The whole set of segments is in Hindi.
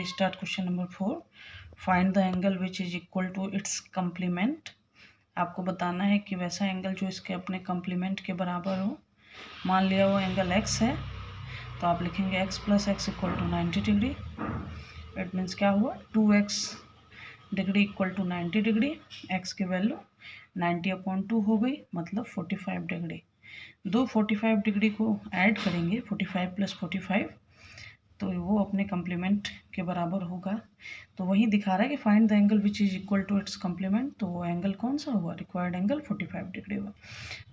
Start question number 4। Find the angle which is equal to its complement. आपको बताना है कि वैसा एंगल जो इसके अपने कम्प्लीमेंट के बराबर हो। मान लिया वो एंगल x है, तो आप लिखेंगे x plus x equal to 90 degree. It means क्या हुआ, 2x degree equal to 90 degree. x की वैल्यू 90/2 हो गई, मतलब 45 डिग्री। दो 45 डिग्री को ऐड करेंगे, 45 प्लस 45, तो वो अपने कम्प्लीमेंट के बराबर होगा। तो वही दिखा रहा है कि find the angle which is equal to its complement. तो वो एंगल कौन सा हुआ, रिक्वायर्ड एंगल 45 डिग्री हुआ।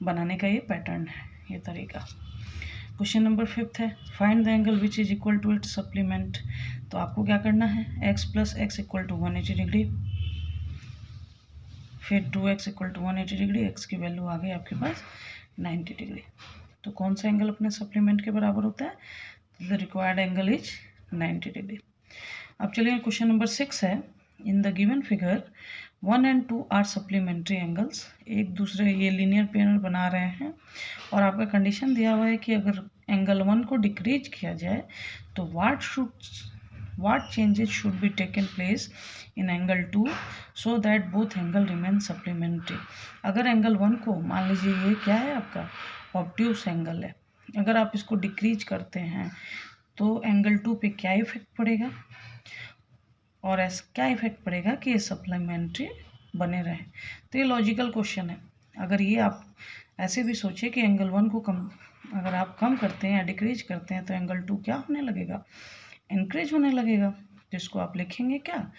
बनाने का ये पैटर्न है, ये तरीका। क्वेश्चन नंबर 5 है, find the angle which is equal to its supplement. तो आपको क्या करना है, x plus x equal to 180 degree, फिर 2x equal to 180 degree. x की वैल्यू आ गई आपके पास 90 डिग्री। तो कौन सा एंगल अपने सप्लीमेंट के बराबर होता है, the required angle is 90 degree. अब चलिए क्वेश्चन नंबर 6 है, in the given figure 1 and 2 are supplementary angles. एक दूसरे ये लीनियर पेयर बना रहे हैं और आपका कंडीशन दिया हुआ है कि अगर एंगल 1 को डिक्रीज किया जाए तो what changes should be taken place in angle 2 so that both angle remain supplementary। अगर एंगल 1 को, मान लीजिए ये क्या है आपका ऑब्ट्यूस एंगल है, अगर आप इसको डिक्रीज करते हैं तो एंगल 2 पे क्या इफेक्ट पड़ेगा, और ऐसा क्या इफेक्ट पड़ेगा कि ये सप्लीमेंट्री बने रहें। तो ये लॉजिकल क्वेश्चन है। अगर ये आप ऐसे भी सोचिए कि एंगल 1 को अगर आप कम करते हैं या डिक्रीज करते हैं तो एंगल 2 क्या होने लगेगा, इंक्रीज होने लगेगा। जिसको आप लिखेंगे क्या,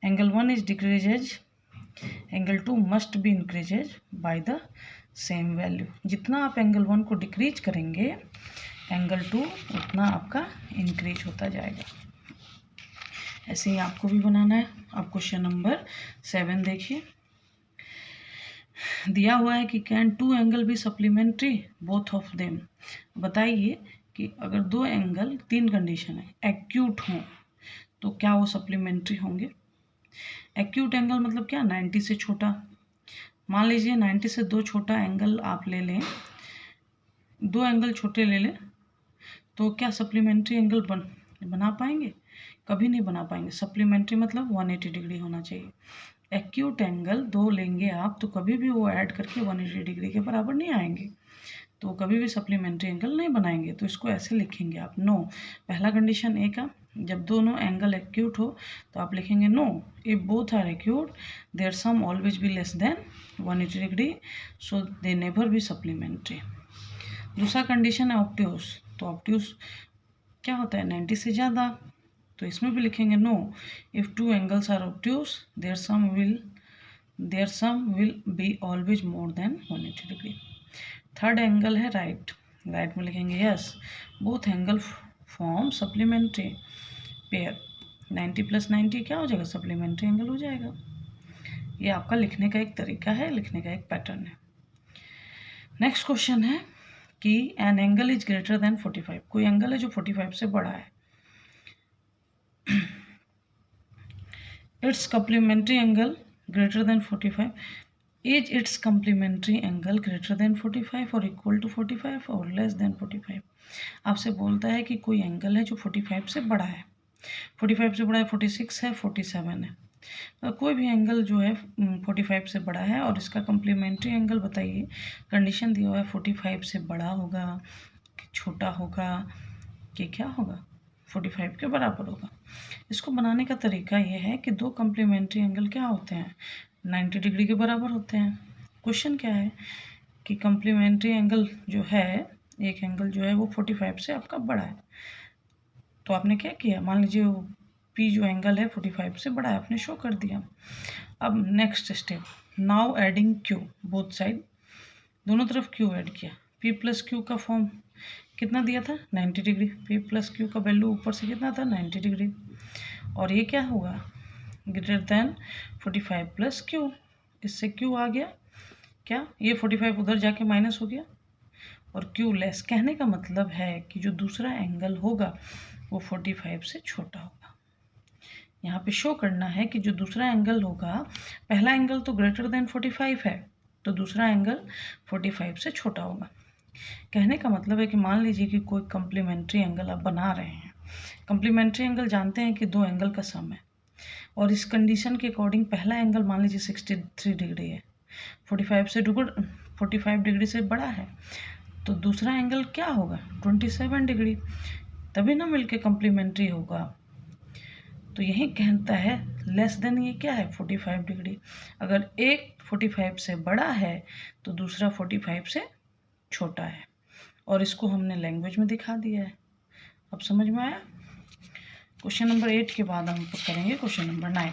angle 1 is decreases, angle 2 must be increases by the same value. जितना आप एंगल 1 को डिक्रीज करेंगे एंगल 2 उतना आपका इंक्रीज होता जाएगा। ऐसे ही आपको भी बनाना है। अब क्वेश्चन नंबर 7 देखिए, दिया हुआ है कि कैन 2 एंगल भी सप्लीमेंट्री बोथ ऑफ देम। बताइए कि अगर दो एंगल, 3 कंडीशन है, एक्यूट हों तो क्या वो सप्लीमेंट्री होंगे। एक्यूट एंगल मतलब क्या, 90 से छोटा। मान लीजिए 90 से 2 छोटा एंगल आप ले लें, 2 एंगल छोटे ले लें, तो क्या सप्लीमेंट्री एंगल बना पाएंगे, कभी नहीं बना पाएंगे। सप्लीमेंट्री मतलब 180 डिग्री होना चाहिए। एक्यूट एंगल 2 लेंगे आप तो कभी भी वो ऐड करके 180 डिग्री के बराबर नहीं आएंगे, तो कभी भी सप्लीमेंट्री एंगल नहीं बनाएंगे। तो इसको ऐसे लिखेंगे आप, नो। पहला कंडीशन ए का, जब दोनों एंगल एक्यूट हो तो आप लिखेंगे no, if both are acute their sum always be less than 180 degree, so they never be supplementary. दूसरा कंडीशन है ऑब्ट्यूस। तो ऑब्ट्यूस क्या होता है, 90 से ज़्यादा, तो इसमें भी लिखेंगे no, if 2 angles are obtuse their sum will be always more than 180 degree. Third angle है राइट, राइट में लिखेंगे yes, both angle form supplementary pair. 90 plus 90 क्या हो जाएगा, सप्लीमेंट्री एंगल हो जाएगा। ये आपका लिखने का एक तरीका है, लिखने का एक पैटर्न है। नेक्स्ट क्वेश्चन है कि an angle is greater than 45। कोई एंगल है जो 45 से बड़ा है, its complementary angle greater than 45। Is its complementary angle greater than 45 और इक्वल टू 45 और लेस देन 45। आपसे बोलता है कि कोई एंगल है जो 45 से बड़ा है, 45 से बड़ा है 46 है, 47 है। तो कोई भी एंगल जो है 45 से बड़ा है और इसका कम्प्लीमेंट्री एंगल बताइए। कंडीशन दिया हुआ है 45 से बड़ा होगा कि छोटा होगा कि क्या होगा, 45 के बराबर होगा। इसको बनाने का तरीका ये है कि दो कम्प्लीमेंट्री एंगल क्या होते हैं, 90 डिग्री के बराबर होते हैं। क्वेश्चन क्या है कि कम्प्लीमेंट्री एंगल जो है, एक एंगल जो है वो 45 से आपका बड़ा है, तो आपने क्या किया, मान लीजिए वो P जो एंगल है 45 से बड़ा है, आपने शो कर दिया। अब next step, now adding Q both side, दोनों तरफ Q ऐड किया। P प्लस Q का फॉर्म कितना दिया था, 90 डिग्री। P प्लस Q का वैल्यू ऊपर से कितना था, 90 डिग्री। और ये क्या होगा, ग्रेटर देन 45 प्लस Q, इससे Q आ गया क्या, ये 45 उधर जाके माइनस हो गया और Q लेस। कहने का मतलब है कि जो दूसरा एंगल होगा वो 45 से छोटा होगा। यहाँ पे शो करना है कि जो दूसरा एंगल होगा, पहला एंगल तो ग्रेटर देन 45 है तो दूसरा एंगल 45 से छोटा होगा। कहने का मतलब है कि मान लीजिए कि कोई कम्प्लीमेंट्री एंगल आप बना रहे हैं कम्प्लीमेंट्री एंगल जानते हैं कि दो एंगल का सम है, और इस कंडीशन के अकॉर्डिंग पहला एंगल मान लीजिए 63 डिग्री है, 45 डिग्री से बड़ा है, तो दूसरा एंगल क्या होगा 27 डिग्री, तभी ना मिलके कम्प्लीमेंट्री होगा। तो यही कहता है लेस देन ये क्या है 45 डिग्री। अगर एक 45 से बड़ा है तो दूसरा 45 से छोटा है, और इसको हमने लैंग्वेज में दिखा दिया है। अब समझ में आया। क्वेश्चन नंबर 8 के बाद हम करेंगे क्वेश्चन नंबर 9।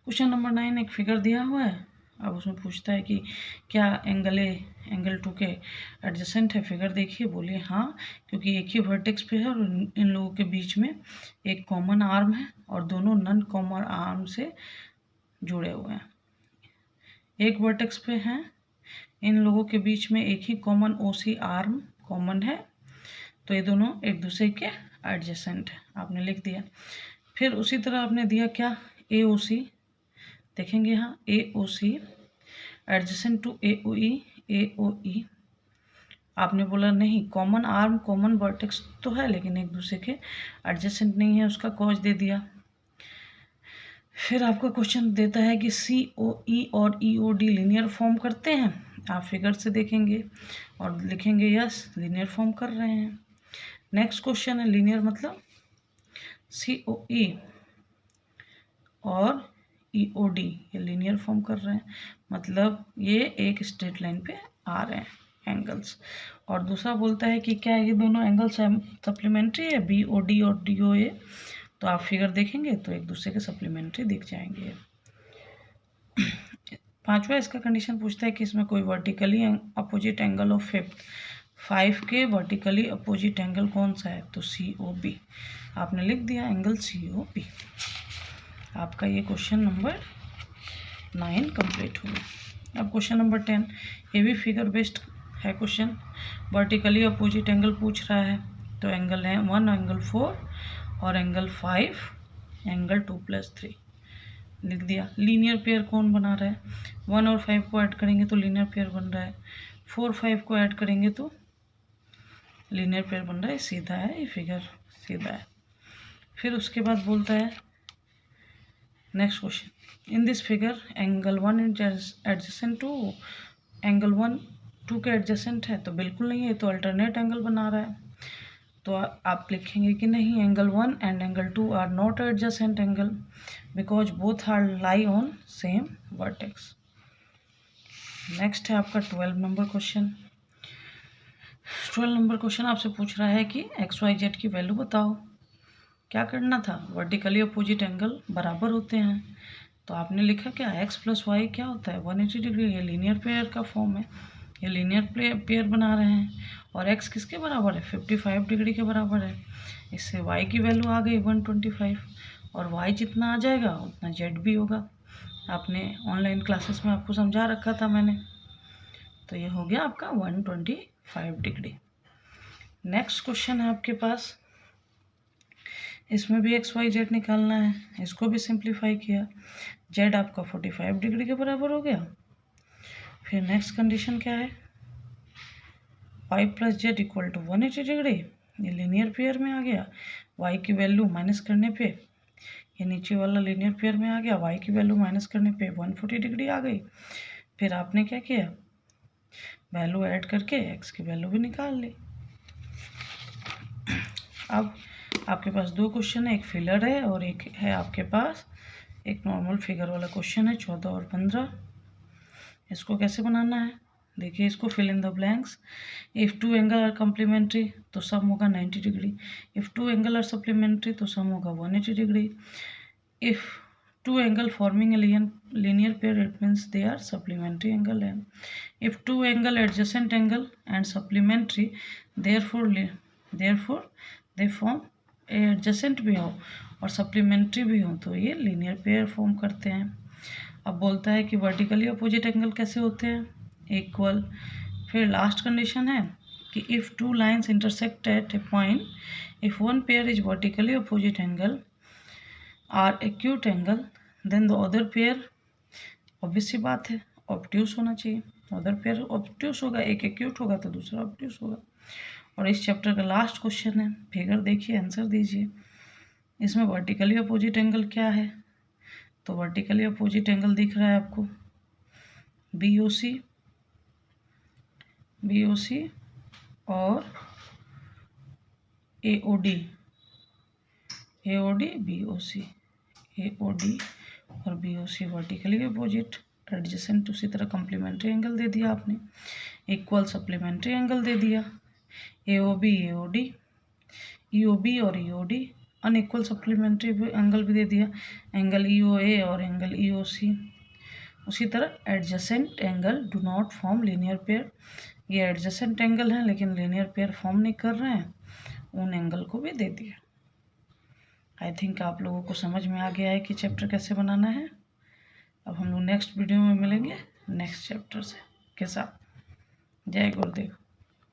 क्वेश्चन नंबर 9 एक फिगर दिया हुआ है। अब उसमें पूछता है कि क्या एंगल ए एंगल 2 के एडजेसेंट है। फिगर देखिए, बोलिए हाँ, क्योंकि एक ही वर्टेक्स पे है और इन लोगों के बीच में एक कॉमन आर्म है और दोनों नॉन कॉमन आर्म से जुड़े हुए हैं। एक वर्टेक्स पे हैं, इन लोगों के बीच में एक ही कॉमन ओसी आर्म कॉमन है, तो ये दोनों एक दूसरे के एडजेसेंट है, आपने लिख दिया। फिर उसी तरह आपने दिया क्या ए ओ सी, देखेंगे यहाँ ए ओ सी एडजेसेंट टू ए ओ ई। आपने बोला नहीं, कॉमन आर्म कॉमन वर्टेक्स तो है लेकिन एक दूसरे के एडजेसेंट नहीं है, उसका कॉज दे दिया। फिर आपका क्वेश्चन देता है कि सी ओ ई और ई ओ डी लीनियर फॉर्म करते हैं। आप फिगर से देखेंगे और लिखेंगे यस लीनियर फॉर्म कर रहे हैं। नेक्स्ट क्वेश्चन है लीनियर मतलब सी ओ ई और ई ओ डी ये लीनियर फॉर्म कर रहे हैं, मतलब ये एक स्ट्रेट लाइन पे आ रहे हैं एंगल्स। और दूसरा बोलता है कि क्या ये दोनों एंगल्स सप्लीमेंट्री है बी ओ डी और डी ओ ए, तो आप फिगर देखेंगे तो एक दूसरे के सप्लीमेंट्री दिख जाएंगे। पांचवा इसका कंडीशन पूछता है कि इसमें कोई वर्टिकली अपोजिट एंगल ऑफ 5 के वर्टिकली अपोजिट एंगल कौन सा है, तो सी ओ बी। आपने लिख दिया एंगल सी ओ बी। आपका ये क्वेश्चन नंबर 9 कंप्लीट हो गया। अब क्वेश्चन नंबर 10, ये भी फिगर बेस्ड है क्वेश्चन। वर्टिकली अपोजिट एंगल पूछ रहा है, तो एंगल है 1 एंगल 4 और एंगल 5 एंगल 2+3 लिख दिया। लीनियर पेयर कौन बना रहा है, 1 और 5 को ऐड करेंगे तो लीनियर पेयर बन रहा है, 4 5 को ऐड करेंगे तो लीनियर पेयर बन रहा है। सीधा है ये फिगर, सीधा है। फिर उसके बाद बोलता है next question, in this figure angle 1 adjacent to angle 1 2 के एडजेसेंट है, तो बिल्कुल नहीं है, तो अल्टरनेट एंगल बना रहा है। तो आप लिखेंगे कि नहीं angle 1 and angle 2 are not adjacent angle because both are lie on same vertex. Next है आपका 12 नंबर क्वेश्चन। 12 नंबर क्वेश्चन आपसे पूछ रहा है कि एक्स वाई जेड की वैल्यू बताओ। क्या करना था, वर्टिकली अपोजिट एंगल बराबर होते हैं, तो आपने लिखा क्या एक्स प्लस वाई क्या होता है 180 डिग्री। ये लीनियर पेयर का फॉर्म है, ये लीनियर पेयर बना रहे हैं, और एक्स किसके बराबर है 55 डिग्री के बराबर है। इससे वाई की वैल्यू आ गई 125, और वाई जितना आ जाएगा उतना जेड भी होगा। आपने ऑनलाइन क्लासेस में आपको समझा रखा था मैंने। तो ये हो गया आपका 125 डिग्री। नेक्स्ट क्वेश्चन है आपके पास, इसमें भी एक्स वाई जेड निकालना है, इसको भी सिंप्लीफाई किया, जेड आपका 45 डिग्री के बराबर हो गया। फिर नेक्स्ट कंडीशन क्या है, Y plus Z equal to 180 degree, ये लीनियर पेयर में आ गया। वाई की वैल्यू माइनस करने पे ये नीचे वाला लीनियर पेयर में आ गया, वाई की वैल्यू माइनस करने पे 140 डिग्री आ गई। फिर आपने क्या किया, वैल्यू ऐड करके एक्स की वैल्यू भी निकाल ली। अब आपके पास दो क्वेश्चन है, एक फिलर है और एक है आपके पास एक नॉर्मल फिगर वाला क्वेश्चन है 14 और 15। इसको कैसे बनाना है देखिए, इसको fill in the blanks. If two angle are complementary तो सम होगा 90 degree, if two angle are supplementary तो सम होगा 180 degree, if two angle forming a linear pair it means they are supplementary angle, and if two angle adjacent angle and supplementary therefore they form adjacent भी हो और सप्लीमेंट्री भी हो तो ये लीनियर पेयर फॉर्म करते हैं। अब बोलता है कि वर्टिकली अपोजिट एंगल कैसे होते हैं, इक्वल। फिर लास्ट कंडीशन है कि if two lines intersect at a point, if one pair is vertically opposite angle are acute angle then the other pair, obvious सी बात है ऑब्ट्यूस होना चाहिए, अदर पेयर ऑब्ट्यूस होगा, एक एक्यूट होगा तो दूसरा ऑब्ट्यूस होगा। और इस चैप्टर का लास्ट क्वेश्चन है, फिगर देखिए, आंसर दीजिए। इसमें वर्टिकली अपोजिट एंगल क्या है? तो वर्टिकली अपोजिट एंगल दिख रहा है आपको BOC, और AOD, BOC, AOD और BOC वर्टिकली अपोजिट एडजेसेंट। उसी तरह कम्प्लीमेंट्री एंगल दे दिया आपने, इक्वल सप्लीमेंट्री एंगल दे दिया, AOB, AOD, EOB और EOD, अनइक्वल सप्लीमेंट्री एंगल भी दे दिया, एंगल EOA और एंगल EOC। उसी तरह adjacent angle do not form linear pair, ये एडजेसेंट एंगल हैं लेकिन लीनियर पेयर फॉर्म नहीं कर रहे हैं, उन एंगल को भी दे दिया। आई थिंक आप लोगों को समझ में आ गया है कि चैप्टर कैसे बनाना है। अब हम लोग नेक्स्ट वीडियो में मिलेंगे नेक्स्ट चैप्टर से के साथ। जय गुरुदेव।